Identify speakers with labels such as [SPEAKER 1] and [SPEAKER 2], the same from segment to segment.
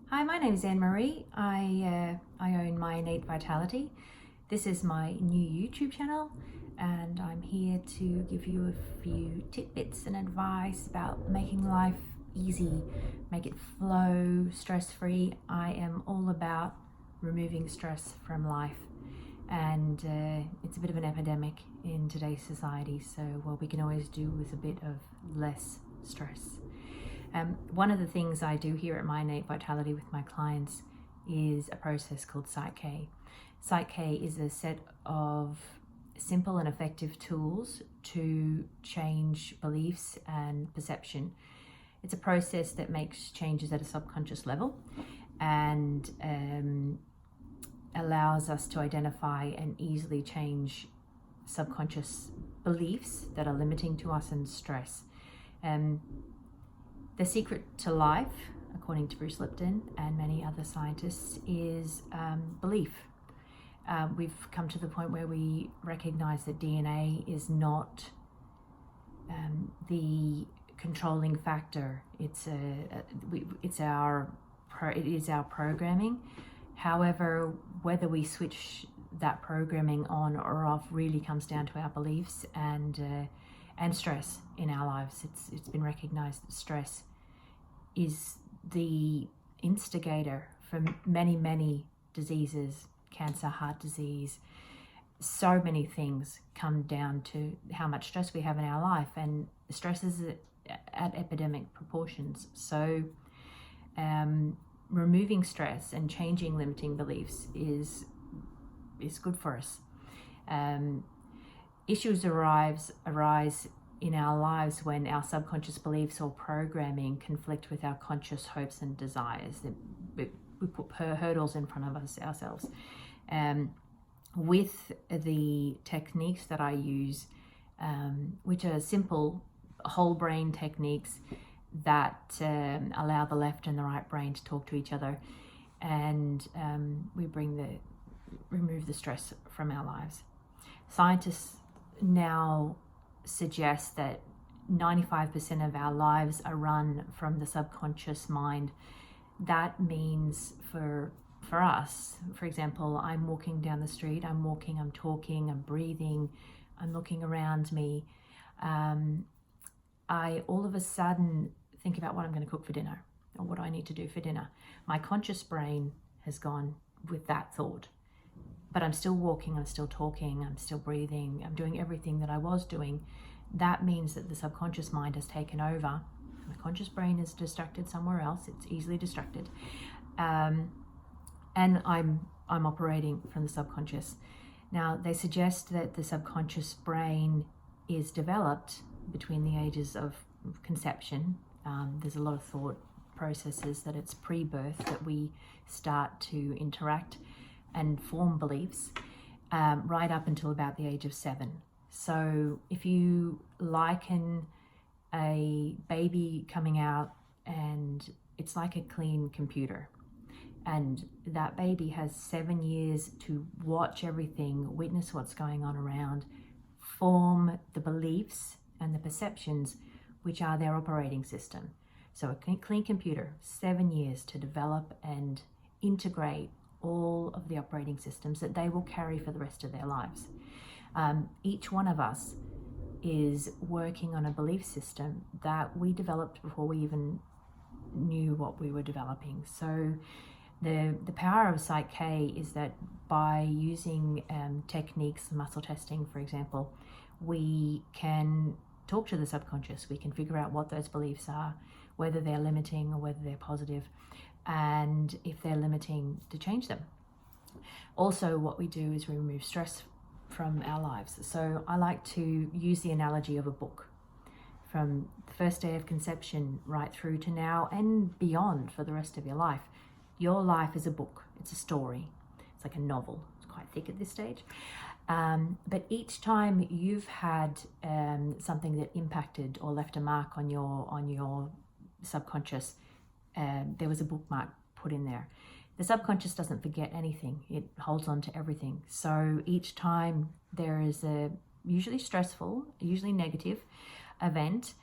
[SPEAKER 1] Hi, my name is Ann-Marie. I own My Innate Vitality. This is my new YouTube channel, and I'm here to give you a few tidbits and advice about making life easy, make it flow, stress-free. I am all about removing stress from life, and it's a bit of an epidemic in today's society, so what we can always do with a bit of less stress. One of the things I do here at My Innate Vitality with my clients is a process called Psych-K. Psych-K is a set of simple and effective tools to change beliefs and perception. It's a process that makes changes at a subconscious level and allows us to identify and easily change subconscious beliefs that are limiting to us and stress. The secret to life, according to Bruce Lipton and many other scientists, is belief. We've come to the point where we recognize that DNA is not the controlling factor. It is our programming. However, whether we switch that programming on or off really comes down to our beliefs and stress in our lives. It's been recognized that stress is the instigator for many diseases, cancer, heart disease. So many things come down to how much stress we have in our life, and stress is at epidemic proportions. So removing stress and changing limiting beliefs is good for us. Issues arise in our lives when our subconscious beliefs or programming conflict with our conscious hopes and desires. We put hurdles in front of ourselves. With the techniques that I use, which are simple whole brain techniques that allow the left and the right brain to talk to each other, and we remove the stress from our lives. Scientists now suggest that 95% of our lives are run from the subconscious mind. That means for us, for example, I'm walking down the street, I'm walking, I'm talking, I'm breathing, I'm looking around me. I all of a sudden think about what I'm going to cook for dinner or what I need to do for dinner. My conscious brain has gone with that thought. But I'm still walking, I'm still talking, I'm still breathing, I'm doing everything that I was doing. That means that the subconscious mind has taken over. The conscious brain is distracted somewhere else. It's easily distracted. And I'm operating from the subconscious. Now, they suggest that the subconscious brain is developed between the ages of conception. There's a lot of thought processes that it's pre-birth that we start to interact and form beliefs right up until about the age of 7. So if you liken a baby coming out, and it's like a clean computer, and that baby has 7 years to watch everything, witness what's going on around, form the beliefs and the perceptions which are their operating system. So a clean computer, 7 years to develop and integrate all of the operating systems that they will carry for the rest of their lives. Each one of us is working on a belief system that we developed before we even knew what we were developing. So the power of Psych-K is that by using techniques, muscle testing, for example, we can talk to the subconscious. We can figure out what those beliefs are, whether they're limiting or whether they're positive, and if they're limiting, to change them. Also, what we do is we remove stress from our lives. So I like to use the analogy of a book. From the first day of conception right through to now and beyond for the rest of your life. Your life is a book. It's a story. It's like a novel. It's quite thick at this stage. But each time you've had something that impacted or left a mark on your subconscious, there was a bookmark put in there. The subconscious doesn't forget anything. It holds on to everything. So each time there is a usually stressful, usually negative event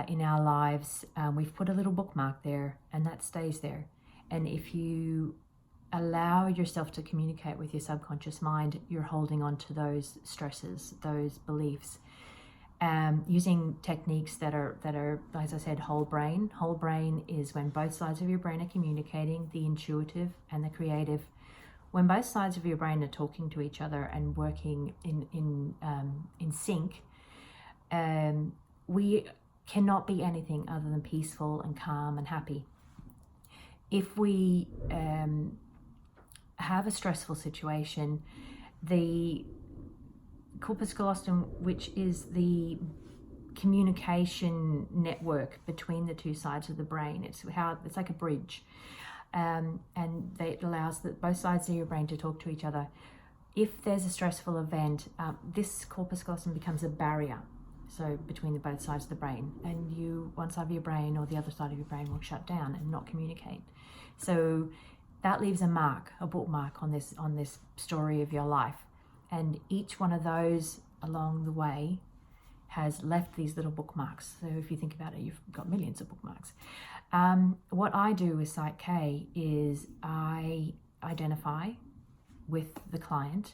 [SPEAKER 1] in our lives, we've put a little bookmark there, and that stays there. And if you allow yourself to communicate with your subconscious mind, you're holding on to those stresses, those beliefs, using techniques that are, as I said, whole brain. Whole brain is when both sides of your brain are communicating, the intuitive and the creative. When both sides of your brain are talking to each other and working in sync, we cannot be anything other than peaceful and calm and happy. If we have a stressful situation, the corpus callosum, which is the communication network between the two sides of the brain, it's like a bridge, and it allows both sides of your brain to talk to each other. If there's a stressful event, this corpus callosum becomes a barrier, so between the both sides of the brain, and one side of your brain or the other side of your brain will shut down and not communicate. So that leaves a bookmark on this story of your life. And each one of those along the way has left these little bookmarks. So if you think about it, you've got millions of bookmarks. What I do with Psych K is I identify with the client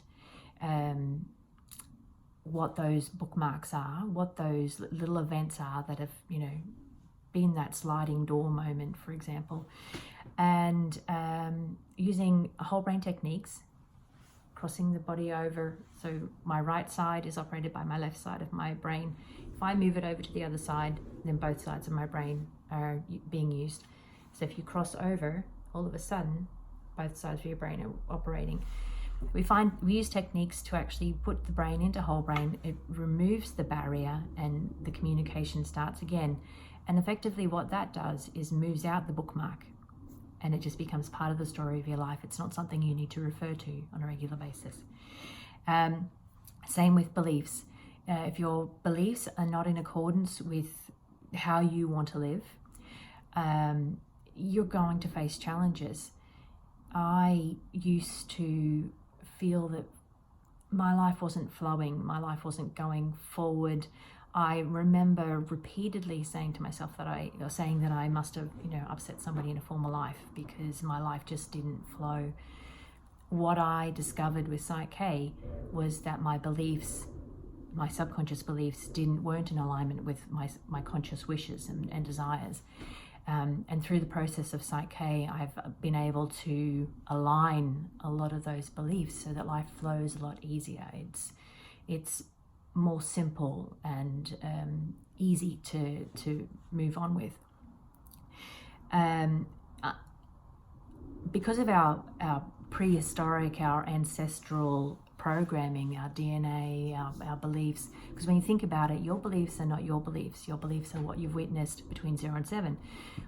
[SPEAKER 1] what those bookmarks are, what those little events are that have, been that sliding door moment, for example. And using whole brain techniques, crossing the body over. So my right side is operated by my left side of my brain. If I move it over to the other side, then both sides of my brain are being used. So if you cross over, all of a sudden, both sides of your brain are operating. We use techniques to actually put the brain into whole brain. It removes the barrier and the communication starts again. And effectively what that does is moves out the bookmark, and it just becomes part of the story of your life. It's not something you need to refer to on a regular basis. Same with beliefs. If your beliefs are not in accordance with how you want to live, you're going to face challenges. I used to feel that my life wasn't flowing, my life wasn't going forward. I remember repeatedly saying to myself that I must have, upset somebody in a former life because my life just didn't flow. What I discovered with Psych K was that my beliefs, my subconscious beliefs, weren't in alignment with my conscious wishes and desires. And through the process of Psych K, I've been able to align a lot of those beliefs so that life flows a lot easier. It's more simple and easy to move on with. Because of our prehistoric, our ancestral programming, our DNA, our beliefs, because when you think about it, your beliefs are not your beliefs. Your beliefs are what you've witnessed between 0 and 7,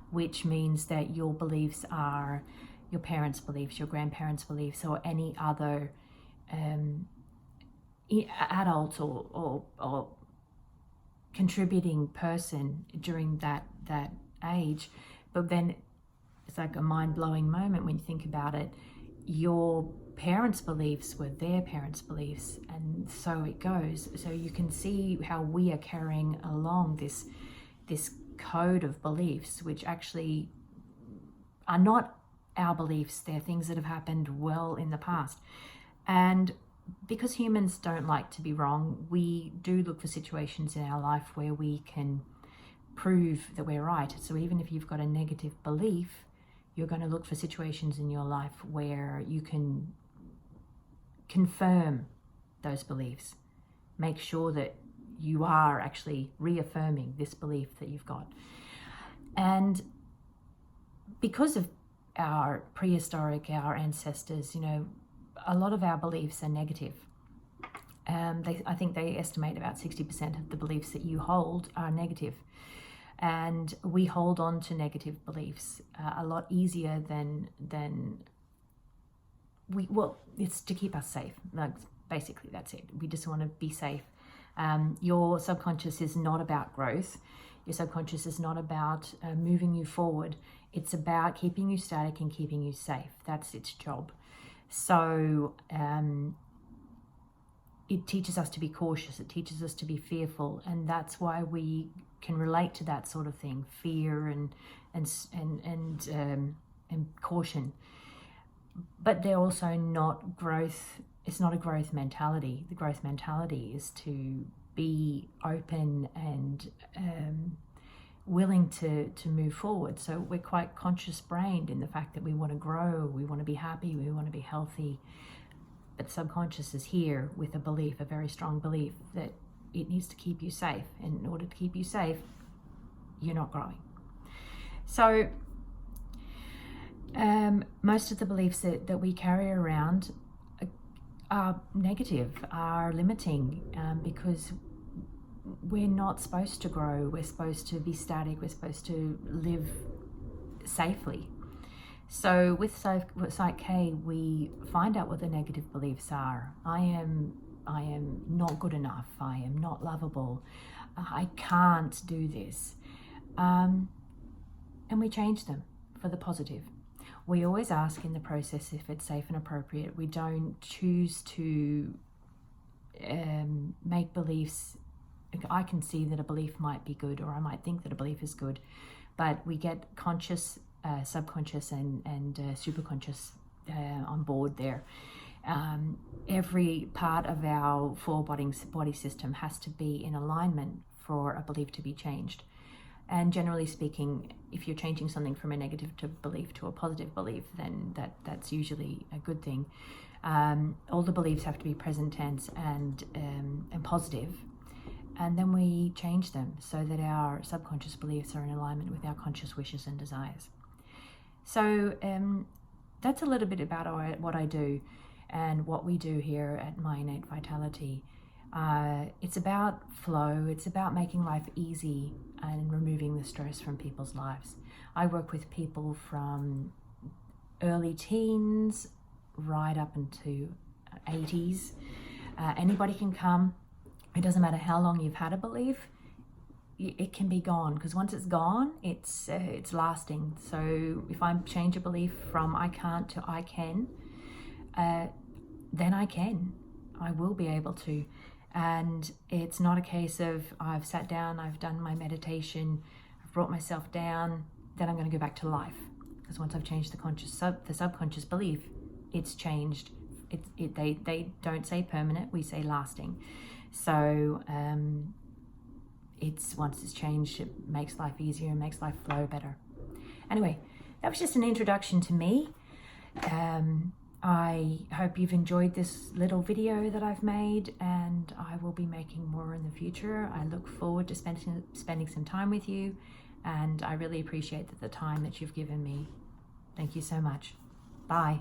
[SPEAKER 1] which means that your beliefs are your parents' beliefs, your grandparents' beliefs, or any other adult or contributing person during that age. But then it's like a mind-blowing moment when you think about it. Your parents' beliefs were their parents' beliefs, and so it goes. So you can see how we are carrying along this code of beliefs, which actually are not our beliefs. They're things that have happened well in the past. And because humans don't like to be wrong, we do look for situations in our life where we can prove that we're right. So even if you've got a negative belief, you're going to look for situations in your life where you can confirm those beliefs. Make sure that you are actually reaffirming this belief that you've got. And because of our prehistoric, our ancestors, a lot of our beliefs are negative. I think they estimate about 60% of the beliefs that you hold are negative. And we hold on to negative beliefs a lot easier than it's to keep us safe. Basically, that's it. We just want to be safe. Your subconscious is not about growth. Your subconscious is not about moving you forward. It's about keeping you static and keeping you safe. That's its job. So it teaches us to be cautious. It teaches us to be fearful, and that's why we can relate to that sort of thing, fear and and caution. But they're also not growth. It's not a growth mentality. The growth mentality is to be open and willing to move forward. So we're quite conscious brained in the fact that we want to grow, we want to be happy, we want to be healthy. But subconscious is here with a belief, a very strong belief that it needs to keep you safe. And in order to keep you safe, you're not growing. So most of the beliefs that we carry around are negative, are limiting, because we're not supposed to grow. We're supposed to be static. We're supposed to live safely. So with Psych K, we find out what the negative beliefs are. I am not good enough. I am not lovable. I can't do this. And we change them for the positive. We always ask in the process if it's safe and appropriate. We don't choose to make beliefs. I can see that a belief might be good, or I might think that a belief is good, but we get conscious, subconscious, and superconscious on board there. Every part of our full body system has to be in alignment for a belief to be changed. And generally speaking, if you're changing something from a negative belief to a positive belief, then that's usually a good thing. All the beliefs have to be present tense and positive, and then we change them so that our subconscious beliefs are in alignment with our conscious wishes and desires. So that's a little bit about what I do and what we do here at My Innate Vitality. It's about flow. It's about making life easy and removing the stress from people's lives. I work with people from early teens right up into 80s. Anybody can come. It doesn't matter how long you've had a belief. It can be gone, because once it's gone, it's lasting. So if I change a belief from I can't to I can, then I can. I will be able to. And it's not a case of I've sat down, I've done my meditation, I've brought myself down, then I'm going to go back to life. Because once I've changed the subconscious belief, it's changed. They don't say permanent, we say lasting. So once it's changed, it makes life easier and makes life flow better. Anyway, that was just an introduction to me. I hope you've enjoyed this little video that I've made, and I will be making more in the future. I look forward to spending some time with you, and I really appreciate the time that you've given me. Thank you so much. Bye.